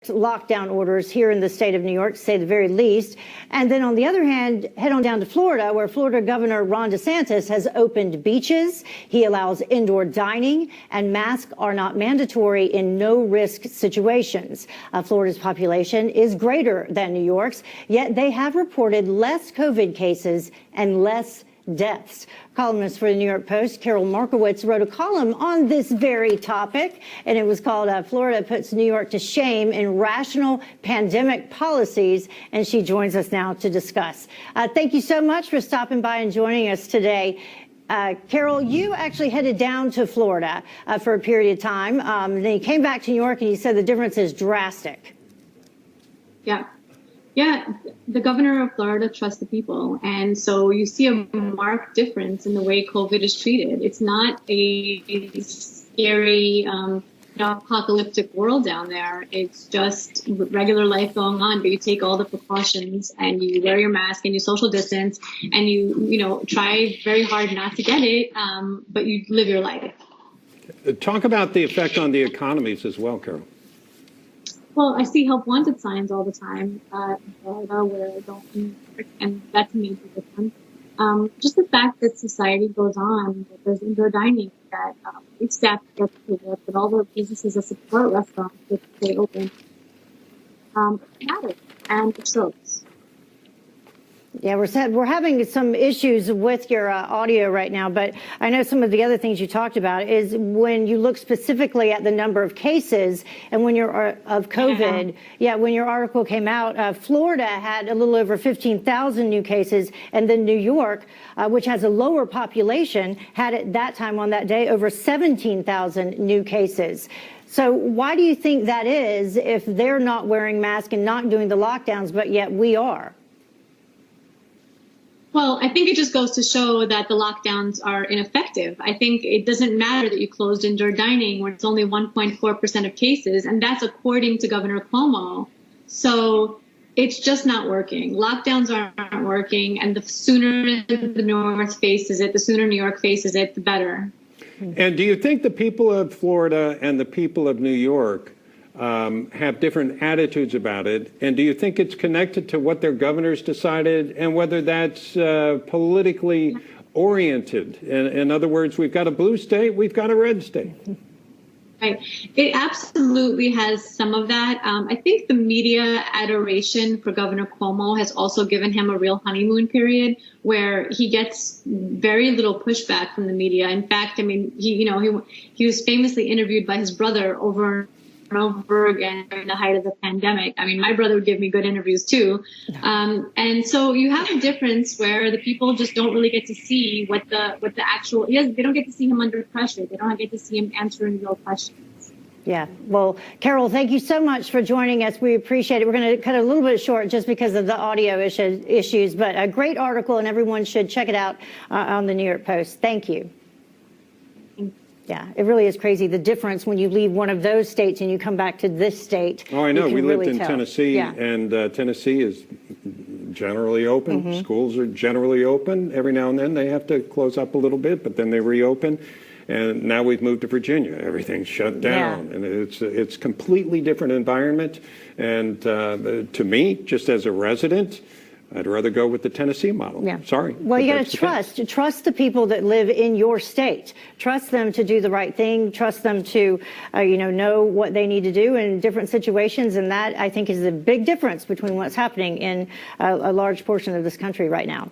lockdown orders here in the state of New York, to say the very least. And then on the other hand, head on down to Florida, where Florida Governor Ron DeSantis has opened beaches. He allows indoor dining, and masks are not mandatory in no-risk situations. Florida's population is greater than New York's, yet they have reported less COVID cases and less deaths. Columnist for the New York Post, Carol Markowitz, wrote a column on this very topic, and it was called Florida Puts New York to Shame in Rational Pandemic Policies, and she joins us now to discuss. Thank you so much for stopping by and joining us today. Carol, you actually headed down to Florida for a period of time. Then you came back to New York, and you said the difference is drastic. Yeah, the governor of Florida trusts the people. And so you see a marked difference in the way COVID is treated. It's not a scary, apocalyptic world down there. It's just regular life going on, but you take all the precautions and you wear your mask and you social distance and you try very hard not to get it, but you live your life. Talk about the effect on the economies as well, Carol. Well, I see help wanted signs all the time in Florida where I don't work, and that's a major difference. Just the fact that society goes on, that there's indoor dining, that each staff gets to work, that all the businesses that support restaurants get to stay open, matters, and it shows. Yeah, we're having some issues with your audio right now, but I know some of the other things you talked about is when you look specifically at the number of cases and when you're of COVID. Yeah, when your article came out, Florida had a little over 15,000 new cases, and then New York, which has a lower population, had at that time on that day over 17,000 new cases. So why do you think that is if they're not wearing masks and not doing the lockdowns, but yet we are? Well, I think it just goes to show that the lockdowns are ineffective. I think it doesn't matter that you closed indoor dining when it's only 1.4% of cases, and that's according to Governor Cuomo. So it's just not working. Lockdowns aren't working, and the sooner the North faces it, the sooner New York faces it, the better. And do you think the people of Florida and the people of New York have different attitudes about it? And do you think it's connected to what their governors decided and whether that's politically oriented? In other words, we've got a blue state, we've got a red state. Right. It absolutely has some of that. I think the media adoration for Governor Cuomo has also given him a real honeymoon period where he gets very little pushback from the media. In fact, I mean, he was famously interviewed by his brother over and over again during the height of the pandemic. I mean, my brother would give me good interviews too. And so you have a difference where the people just don't really get to see what the actual is. They don't get to see him under pressure. They don't get to see him answering real questions. Yeah. Well, Carol, thank you so much for joining us. We appreciate it. We're going to cut it a little bit short just because of the audio issues, but a great article, and everyone should check it out on the New York Post. Thank you. Yeah, it really is crazy, the difference when you leave one of those states and you come back to this state. Oh, I know. We lived in Tennessee, and Tennessee is generally open. Schools are generally open. Every now and then they have to close up a little bit, but then they reopen. And now we've moved to Virginia. Everything's shut down. And it's completely different environment. And to me, just as a resident, I'd rather go with the Tennessee model. Yeah. Sorry. Well, you got to trust the people that live in your state. Trust them to do the right thing. Trust them to, know what they need to do in different situations. And that, I think, is the big difference between what's happening in a large portion of this country right now.